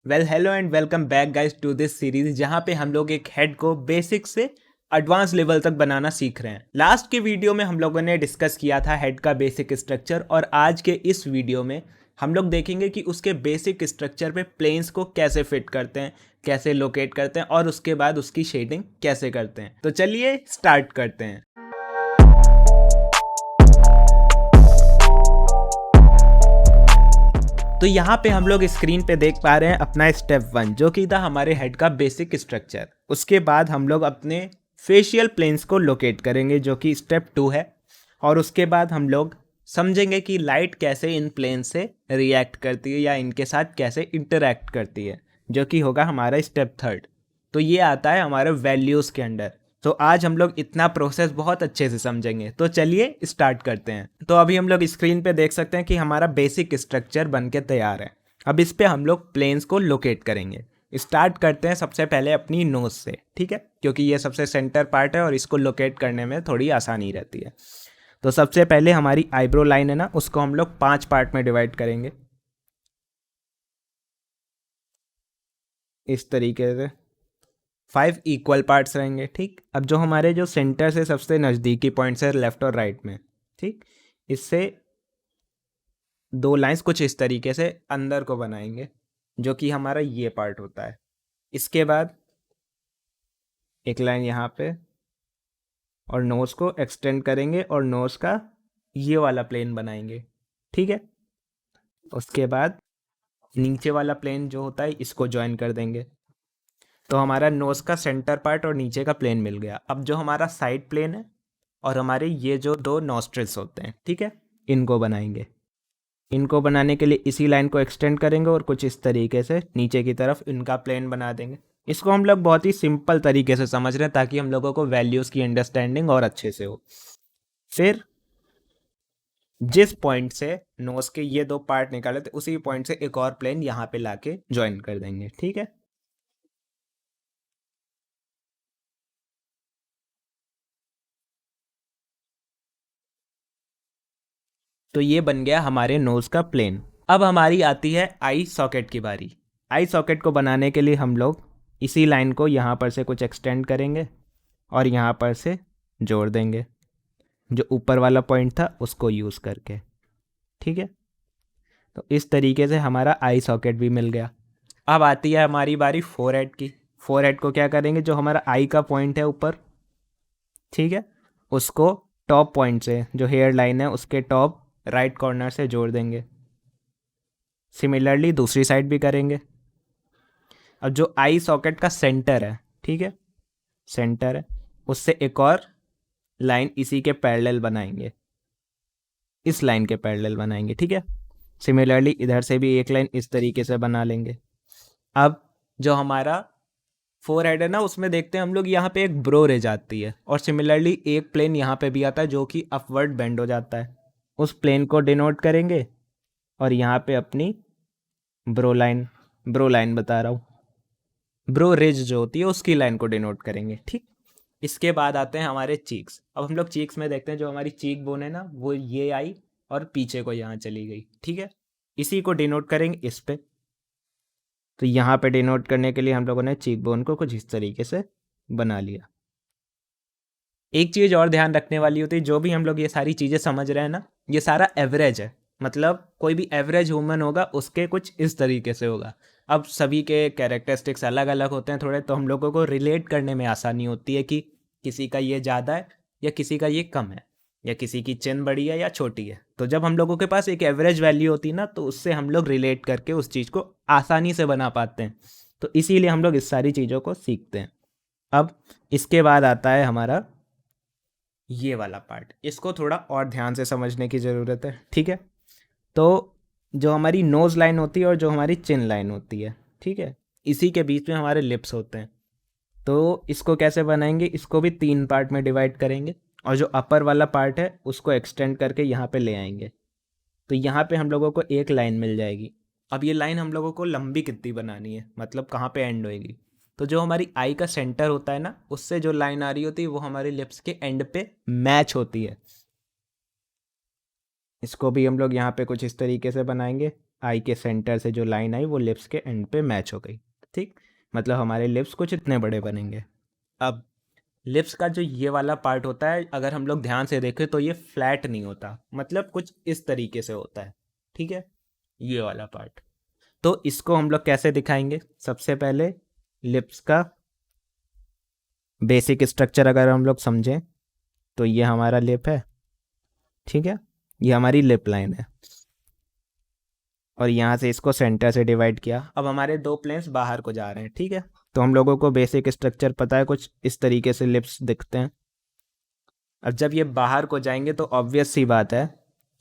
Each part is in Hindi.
Well hello and welcome back guys to this series जहाँ पे हम लोग एक हेड को बेसिक से एडवांस लेवल तक बनाना सीख रहे हैं। लास्ट के वीडियो में हम लोगों ने डिस्कस किया था हेड का बेसिक स्ट्रक्चर और आज के इस वीडियो में हम लोग देखेंगे कि उसके बेसिक स्ट्रक्चर पे प्लेन्स को कैसे फिट करते हैं, कैसे लोकेट करते हैं और उसके बाद उसकी शेडिंग कैसे करते हैं। तो चलिए स्टार्ट करते हैं। तो यहाँ पे हम लोग स्क्रीन पे देख पा रहे हैं अपना स्टेप 1 जो कि था हमारे हेड का बेसिक स्ट्रक्चर। उसके बाद हम लोग अपने फेशियल प्लेन्स को लोकेट करेंगे जो कि स्टेप 2 है। और उसके बाद हम लोग समझेंगे कि लाइट कैसे इन प्लेन से रिएक्ट करती है या इनके साथ कैसे इंटरैक्ट करती है, जो कि होगा हमारा स्टेप 3। तो ये आता है हमारे वैल्यूज़ के अंडर। तो आज हम लोग इतना प्रोसेस बहुत अच्छे से समझेंगे। तो चलिए स्टार्ट करते हैं। तो अभी हम लोग स्क्रीन पे देख सकते हैं कि हमारा बेसिक स्ट्रक्चर बन के तैयार है। अब इस पे हम लोग प्लेन्स को लोकेट करेंगे। स्टार्ट करते हैं सबसे पहले अपनी नोज से, ठीक है, क्योंकि ये सबसे सेंटर पार्ट है और इसको लोकेट करने में थोड़ी आसानी रहती है। तो सबसे पहले हमारी आईब्रो लाइन है ना, उसको हम लोग 5 पार्ट में डिवाइड करेंगे इस तरीके से। 5 इक्वल पार्ट्स रहेंगे, ठीक। अब जो हमारे जो सेंटर से सबसे नज़दीकी पॉइंट्स है लेफ्ट और राइट में, ठीक, इससे 2 लाइंस कुछ इस तरीके से अंदर को बनाएंगे जो कि हमारा ये पार्ट होता है। इसके बाद एक लाइन यहाँ पे और नोज़ को एक्सटेंड करेंगे और नोज़ का ये वाला प्लेन बनाएंगे, ठीक है। उसके बाद नीचे वाला प्लेन जो होता है इसको ज्वाइन कर देंगे। तो हमारा नोज़ का सेंटर पार्ट और नीचे का प्लेन मिल गया। अब जो हमारा साइड प्लेन है और हमारे ये जो 2 नॉस्ट्रिल्स होते हैं, ठीक है, इनको बनाएंगे। इनको बनाने के लिए इसी लाइन को एक्सटेंड करेंगे और कुछ इस तरीके से नीचे की तरफ इनका प्लेन बना देंगे। इसको हम लोग बहुत ही सिंपल तरीके से समझ रहे हैं ताकि हम लोगों को वैल्यूज़ की अंडरस्टैंडिंग और अच्छे से हो। फिर जिस पॉइंट से नोज के ये 2 पार्ट निकाले थे उसी पॉइंट से एक और प्लेन यहाँ पे लाके ज्वाइन कर देंगे, ठीक है। तो ये बन गया हमारे नोज का प्लेन। अब हमारी आती है आई सॉकेट की बारी। आई सॉकेट को बनाने के लिए हम लोग इसी लाइन को यहाँ पर से कुछ एक्सटेंड करेंगे और यहाँ पर से जोड़ देंगे, जो ऊपर वाला पॉइंट था उसको यूज़ करके, ठीक है। तो इस तरीके से हमारा आई सॉकेट भी मिल गया। अब आती है हमारी बारी फोरहेड की। फोरहेड को क्या करेंगे, जो हमारा आई का पॉइंट है ऊपर, ठीक है, उसको टॉप पॉइंट से, जो हेयर लाइन है उसके टॉप राइट कॉर्नर से जोड़ देंगे। सिमिलरली दूसरी साइड भी करेंगे। अब जो आई सॉकेट का सेंटर है, ठीक है, सेंटर है, उससे एक और लाइन इसी के पैरेलल बनाएंगे, इस लाइन के पैरेलल बनाएंगे, ठीक है। सिमिलरली इधर से भी एक लाइन इस तरीके से बना लेंगे। अब जो हमारा फोर हेड है ना, उसमें देखते हैं हम लोग यहाँ पे एक ब्रो रह जाती है और सिमिलरली एक प्लेन यहाँ पे भी आता है जो कि अपवर्ड बेंड हो जाता है। उस प्लेन को डिनोट करेंगे और यहाँ पे अपनी ब्रो लाइन बता रहा हूँ, ब्रो रिज जो होती है उसकी लाइन को डिनोट करेंगे, ठीक। इसके बाद आते हैं हमारे चीक्स। अब हम लोग चीक्स में देखते हैं जो हमारी चीक बोन है ना, वो ये आई और पीछे को यहाँ चली गई, ठीक है। इसी को डिनोट करेंगे इस पे। तो यहाँ पे डिनोट करने के लिए हम लोगों ने चीक बोन को कुछ इस तरीके से बना लिया। एक चीज़ और ध्यान रखने वाली होती है, जो भी हम लोग ये सारी चीज़ें समझ रहे हैं ना, ये सारा एवरेज है। मतलब कोई भी एवरेज ह्यूमन होगा उसके कुछ इस तरीके से होगा। अब सभी के कैरेक्टरिस्टिक्स अलग अलग होते हैं थोड़े, तो हम लोगों को रिलेट करने में आसानी होती है कि किसी का ये ज़्यादा है या किसी का ये कम है या किसी की चिन बड़ी है या छोटी है। तो जब हम लोगों के पास एक एवरेज वैल्यू होती है ना, तो उससे हम लोग रिलेट करके उस चीज़ को आसानी से बना पाते हैं। तो इसीलिए हम लोग इस सारी चीज़ों को सीखते हैं। अब इसके बाद आता है हमारा ये वाला पार्ट। इसको थोड़ा और ध्यान से समझने की ज़रूरत है, ठीक है। तो जो हमारी नोज़ लाइन होती है और जो हमारी चिन लाइन होती है, ठीक है, इसी के बीच में हमारे लिप्स होते हैं। तो इसको कैसे बनाएंगे, इसको भी 3 पार्ट में डिवाइड करेंगे और जो अपर वाला पार्ट है उसको एक्सटेंड करके यहाँ पे ले आएंगे। तो यहाँ पे हम लोगों को एक लाइन मिल जाएगी। अब ये लाइन हम लोगों को लंबी कितनी बनानी है, मतलब कहाँ पे एंड होएगी। तो जो हमारी आई का सेंटर होता है ना, उससे जो लाइन आ रही होती है वो हमारे लिप्स के एंड पे मैच होती है। इसको भी हम लोग यहाँ पे कुछ इस तरीके से बनाएंगे आई के सेंटर से जो लाइन आई वो लिप्स के एंड पे मैच हो गई। ठीक, मतलब हमारे लिप्स कुछ इतने बड़े बनेंगे। अब लिप्स का जो ये वाला पार्ट होता है, अगर हम लोग ध्यान से देखें तो ये फ्लैट नहीं होता, मतलब कुछ इस तरीके से होता है। ठीक है, ये वाला पार्ट। तो इसको हम लोग कैसे दिखाएंगे? सबसे पहले लिप्स का बेसिक स्ट्रक्चर अगर हम लोग समझें तो ये हमारा लिप है, ठीक है, ये हमारी लिप लाइन है, और यहाँ से इसको सेंटर से डिवाइड किया। अब हमारे दो प्लेन्स बाहर को जा रहे हैं, ठीक है। तो हम लोगों को बेसिक स्ट्रक्चर पता है, कुछ इस तरीके से लिप्स दिखते हैं। अब जब ये बाहर को जाएंगे तो ऑब्वियस सी बात है,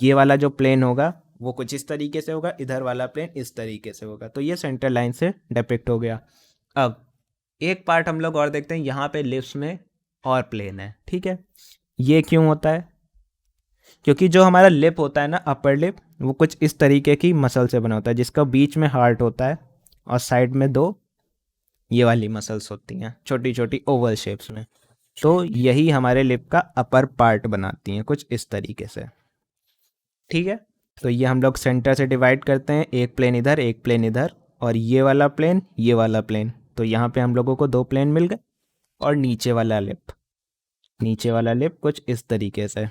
ये वाला जो प्लेन होगा वो कुछ इस तरीके से होगा, इधर वाला प्लेन इस तरीके से होगा। तो ये सेंटर लाइन से डिपिक्ट हो गया। अब एक पार्ट हम लोग और देखते हैं, यहाँ पे लिप्स में और प्लेन है, ठीक है। ये क्यों होता है? क्योंकि जो हमारा लिप होता है ना, अपर लिप, वो कुछ इस तरीके की मसल से बना होता है, जिसका बीच में हार्ट होता है और साइड में दो ये वाली मसल्स होती हैं छोटी छोटी ओवल शेप्स में। तो यही हमारे लिप का अपर पार्ट बनाती हैं कुछ इस तरीके से, ठीक है। तो ये हम लोग सेंटर से डिवाइड करते हैं, एक प्लेन इधर एक प्लेन इधर, और ये वाला प्लेन ये वाला प्लेन। तो यहाँ पे हम लोगों को दो प्लेन मिल गए। और नीचे वाला लिप कुछ इस तरीके से,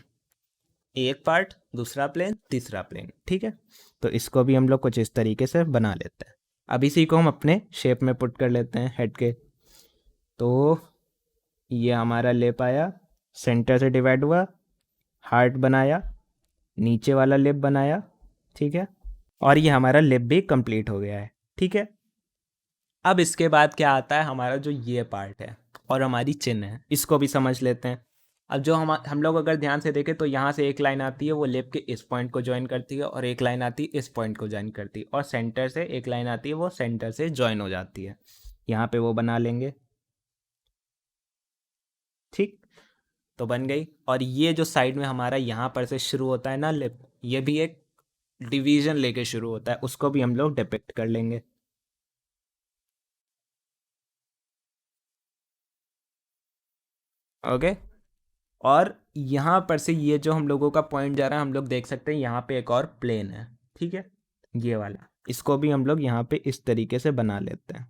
एक पार्ट दूसरा प्लेन तीसरा प्लेन, ठीक है। तो इसको भी हम लोग कुछ इस तरीके से बना लेते हैं। अब इसी को हम अपने शेप में पुट कर लेते हैं हेड के। तो ये हमारा लिप आया, सेंटर से डिवाइड हुआ, हार्ट बनाया, नीचे वाला लिप बनाया, ठीक है, और ये हमारा लिप भी कंप्लीट हो गया है, ठीक है। अब इसके बाद क्या आता है, हमारा जो ये पार्ट है और हमारी चिन है, इसको भी समझ लेते हैं। अब जो हम लोग अगर ध्यान से देखें तो यहाँ से एक लाइन आती है, वो लिप के इस पॉइंट को ज्वाइन करती है, और एक लाइन आती है इस पॉइंट को ज्वाइन करती है, और सेंटर से एक लाइन आती है, वो सेंटर से ज्वाइन हो जाती है। यहाँ पे वो बना लेंगे, ठीक। तो बन गई। और ये जो साइड में हमारा यहाँ पर से शुरू होता है ना लिप, ये भी एक डिवीजन लेके शुरू होता है, उसको भी हम लोग डिपिक्ट कर लेंगे। ओके। और यहाँ पर से ये जो हम लोगों का पॉइंट जा रहा है, हम लोग देख सकते हैं यहाँ पे एक और प्लेन है, ठीक है, ये वाला। इसको भी हम लोग यहाँ पे इस तरीके से बना लेते हैं।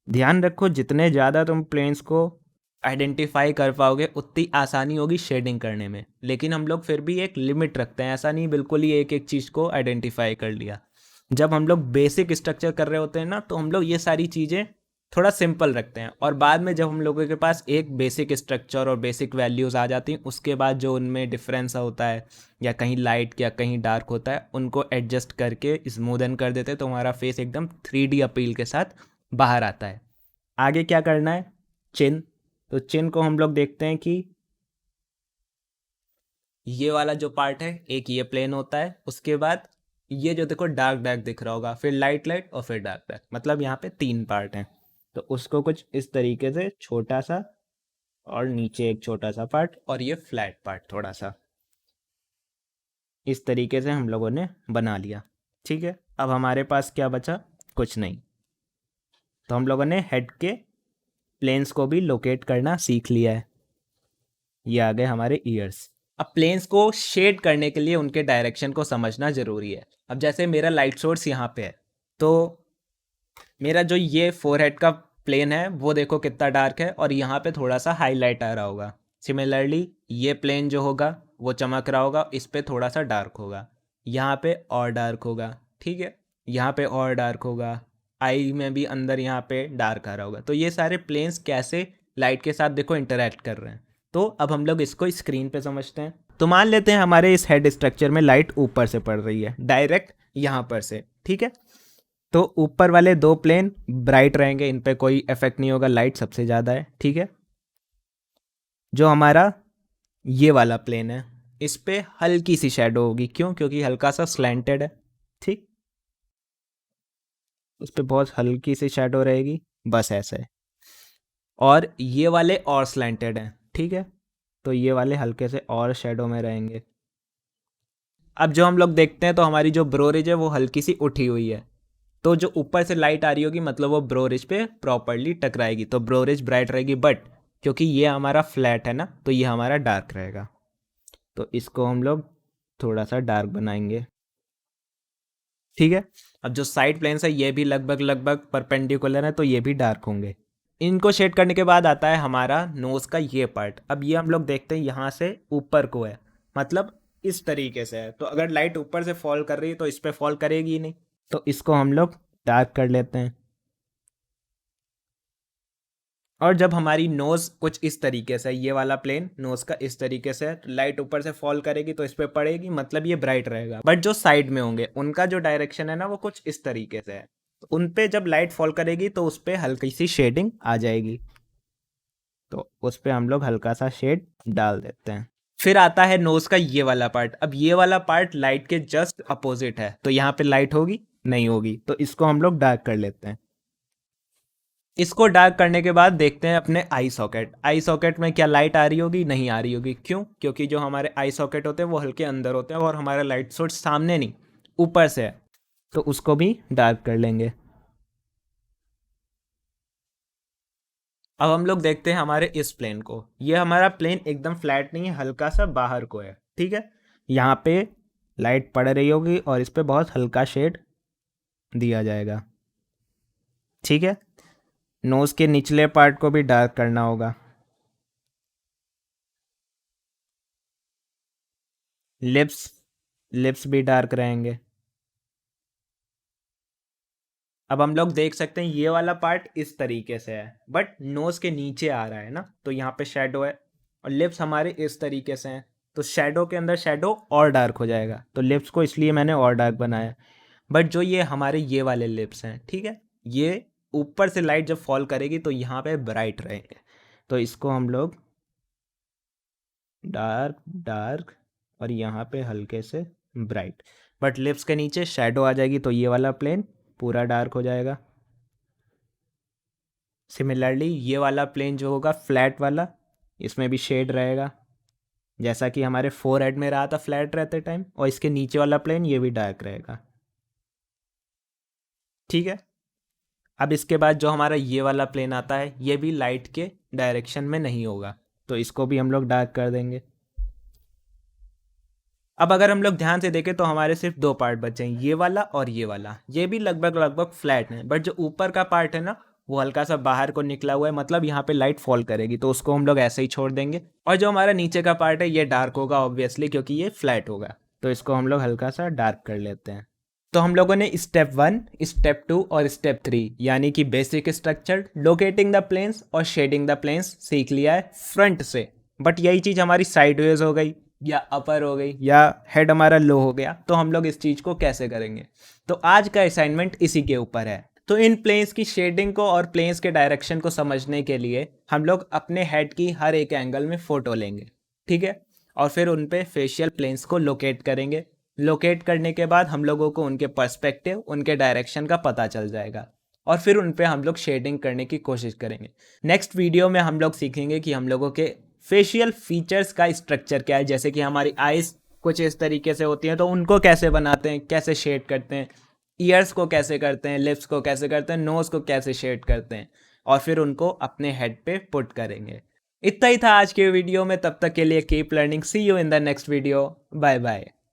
ध्यान रखो, जितने ज़्यादा तुम प्लेन्स को आइडेंटिफाई कर पाओगे उतनी आसानी होगी शेडिंग करने में। लेकिन हम लोग फिर भी एक लिमिट रखते हैं, ऐसा नहीं बिल्कुल ही एक एक चीज़ को आइडेंटिफाई कर लिया। जब हम लोग बेसिक स्ट्रक्चर कर रहे होते हैं ना, तो हम लोग ये सारी चीज़ें थोड़ा सिंपल रखते हैं, और बाद में जब हम लोगों के पास एक बेसिक स्ट्रक्चर और बेसिक वैल्यूज़ आ जाती हैं, उसके बाद जो उनमें डिफरेंस होता है, या कहीं लाइट या कहीं डार्क होता है, उनको एडजस्ट करके स्मूदन कर देते हैं, तो हमारा फेस एकदम 3D अपील के साथ बाहर आता है। आगे क्या करना है? चिन। तो चिन को हम लोग देखते हैं कि ये वाला जो पार्ट है, एक ये प्लेन होता है, उसके बाद ये जो देखो डार्क डार्क दिख रहा होगा, फिर लाइट लाइट और फिर डार्क डार्क, मतलब यहाँ पे 3 पार्ट हैं। तो उसको कुछ इस तरीके से छोटा सा, और नीचे एक छोटा सा पार्ट, और ये फ्लैट पार्ट थोड़ा सा, इस तरीके से हम लोगों ने बना लिया, ठीक है। अब हमारे पास क्या बचा? कुछ नहीं। तो हम लोगों ने हेड के प्लेन्स को भी लोकेट करना सीख लिया है। ये आ गए हमारे ईयर्स। अब प्लेन्स को शेड करने के लिए उनके डायरेक्शन को समझना ज़रूरी है। अब जैसे मेरा लाइट सोर्स यहाँ पे है, तो मेरा जो ये फोरहेड का प्लेन है वो देखो कितना डार्क है, और यहाँ पे थोड़ा सा हाईलाइट आ रहा होगा। सिमिलरली ये प्लेन जो होगा वो चमक रहा होगा, इस पे थोड़ा सा डार्क होगा, यहाँ पे और डार्क होगा, ठीक है, यहाँ पे और डार्क होगा, आई में भी अंदर यहाँ पे डार्क आ रहा होगा। तो ये सारे प्लेन्स कैसे लाइट के साथ देखो इंटरेक्ट कर रहे हैं। तो अब हम लोग इसको स्क्रीन पे समझते हैं। तो मान लेते हैं हमारे इस हेड स्ट्रक्चर में लाइट ऊपर से पड़ रही है, डायरेक्ट यहाँ पर से, ठीक है। तो ऊपर वाले दो प्लेन ब्राइट रहेंगे, इन पे कोई इफेक्ट नहीं होगा, लाइट सबसे ज़्यादा है, ठीक है। जो हमारा ये वाला प्लेन है, इस पे हल्की सी शेडो होगी, क्यों? क्योंकि हल्का सा स्लैंटेड है, ठीक, उस पर बहुत हल्की सी शेडो रहेगी, बस ऐसे है। और ये वाले और स्लैंटेड हैं, ठीक है, तो ये वाले हल्के से और शेडो में रहेंगे। अब जो हम लोग देखते हैं, तो हमारी जो ब्रो रिज है वो हल्की सी उठी हुई है, तो जो ऊपर से लाइट आ रही होगी मतलब वो ब्रो रिज पे प्रॉपरली टकराएगी, तो ब्रो रिज ब्राइट रहेगी। बट क्योंकि ये हमारा फ्लैट है ना, तो ये हमारा डार्क रहेगा। तो इसको हम लोग थोड़ा सा डार्क बनाएंगे। ठीक है। अब जो साइड प्लेन्स है ये भी लगभग लगभग परपेंडिकुलर है, तो ये भी डार्क होंगे। इनको शेड करने के बाद आता है हमारा नोज का ये पार्ट। अब ये हम लोग देखते हैं यहाँ से ऊपर को है, मतलब इस तरीके से है। तो अगर लाइट ऊपर से फॉल कर रही है तो इस पे फॉल करेगी ही नहीं, तो इसको हम लोग डार्क कर लेते हैं। और जब हमारी नोज कुछ इस तरीके से, ये वाला प्लेन नोज का इस तरीके से है, तो लाइट ऊपर से फॉल करेगी तो इस पे पड़ेगी, मतलब ये ब्राइट रहेगा। बट जो साइड में होंगे उनका जो डायरेक्शन है ना वो कुछ इस तरीके से है, तो उन पे जब लाइट फॉल करेगी तो उस पे हल्की सी शेडिंग आ जाएगी। तो उस पे हम लोग हल्का सा शेड डाल देते हैं। फिर आता है नोज का ये वाला पार्ट। अब ये वाला पार्ट लाइट के जस्ट अपोजिट है, तो यहाँ पे लाइट होगी नहीं होगी, तो इसको हम लोग डार्क कर लेते हैं। इसको डार्क करने के बाद देखते हैं अपने आई सॉकेट। आई सॉकेट में क्या लाइट आ रही होगी? नहीं आ रही होगी। क्यों? क्योंकि जो हमारे आई सॉकेट होते हैं वो हल्के अंदर होते हैं और हमारा लाइट सोर्स सामने नहीं ऊपर से है, तो उसको भी डार्क कर लेंगे। अब हम लोग देखते हैं हमारे इस प्लेन को। ये हमारा प्लेन एकदम फ्लैट नहीं है, हल्का सा बाहर को है, ठीक है। यहाँ पे लाइट पड़ रही होगी और इस पे बहुत हल्का शेड दिया जाएगा, ठीक है। नोज के निचले पार्ट को भी डार्क करना होगा। लिप्स लिप्स भी डार्क रहेंगे। अब हम लोग देख सकते हैं ये वाला पार्ट इस तरीके से है, बट नोज के नीचे आ रहा है ना, तो यहाँ पे शेडो है। और लिप्स हमारे इस तरीके से हैं, तो शेडो के अंदर शेडो और डार्क हो जाएगा, तो लिप्स को इसलिए मैंने और डार्क बनाया। बट जो ये हमारे ये वाले लिप्स हैं, ठीक है, ये ऊपर से लाइट जब फॉल करेगी तो यहाँ पे ब्राइट रहेंगे, तो इसको हम लोग डार्क डार्क और यहाँ पे हल्के से ब्राइट। बट लिप्स के नीचे शेडो आ जाएगी, तो ये वाला प्लेन पूरा डार्क हो जाएगा। सिमिलरली ये वाला प्लेन जो होगा फ्लैट वाला, इसमें भी शेड रहेगा, जैसा कि हमारे फोर हेड में रहा था फ्लैट रहते टाइम। और इसके नीचे वाला प्लेन ये भी डार्क रहेगा, ठीक है। अब इसके बाद जो हमारा ये वाला प्लेन आता है ये भी लाइट के डायरेक्शन में नहीं होगा, तो इसको भी हम लोग डार्क कर देंगे। अब अगर हम लोग ध्यान से देखें तो हमारे सिर्फ दो पार्ट बचे हैं, ये वाला और ये वाला। ये भी लगभग लगभग फ्लैट है, बट जो ऊपर का पार्ट है ना वो हल्का सा बाहर को निकला हुआ है, मतलब यहाँ पे लाइट फॉल करेगी, तो उसको हम लोग ऐसे ही छोड़ देंगे। और जो हमारा नीचे का पार्ट है ये डार्क होगा ऑब्वियसली, क्योंकि ये फ्लैट होगा, तो इसको हम लोग हल्का सा डार्क कर लेते हैं। तो हम लोगों ने स्टेप 1, स्टेप 2 और स्टेप 3 यानी कि basic structure, locating the planes और शेडिंग द प्लेन्स सीख लिया है फ्रंट से। बट यही चीज़ हमारी साइडवेज हो गई या अपर हो गई या हेड हमारा लो हो गया, तो हम लोग इस चीज़ को कैसे करेंगे? तो आज का असाइनमेंट इसी के ऊपर है। तो इन प्लेन्स की शेडिंग को और प्लेन्स के डायरेक्शन को समझने के लिए हम लोग अपने हेड की हर एक एंगल में फ़ोटो लेंगे, ठीक है। और फिर उन पे फेशियल प्लेन्स को लोकेट करेंगे। लोकेट करने के बाद हम लोगों को उनके पर्सपेक्टिव, उनके डायरेक्शन का पता चल जाएगा, और फिर उन पे हम लोग शेडिंग करने की कोशिश करेंगे। नेक्स्ट वीडियो में हम लोग सीखेंगे कि हम लोगों के फेशियल फीचर्स का स्ट्रक्चर क्या है, जैसे कि हमारी आइज़ कुछ इस तरीके से होती हैं तो उनको कैसे बनाते हैं, कैसे शेड करते हैं, ईयर्स को कैसे करते हैं, लिप्स को कैसे करते हैं, नोज़ को कैसे शेड करते हैं, और फिर उनको अपने हेड पे पुट करेंगे। इतना ही था आज के वीडियो में। तब तक के लिए keep learning, see you in the next video, bye bye.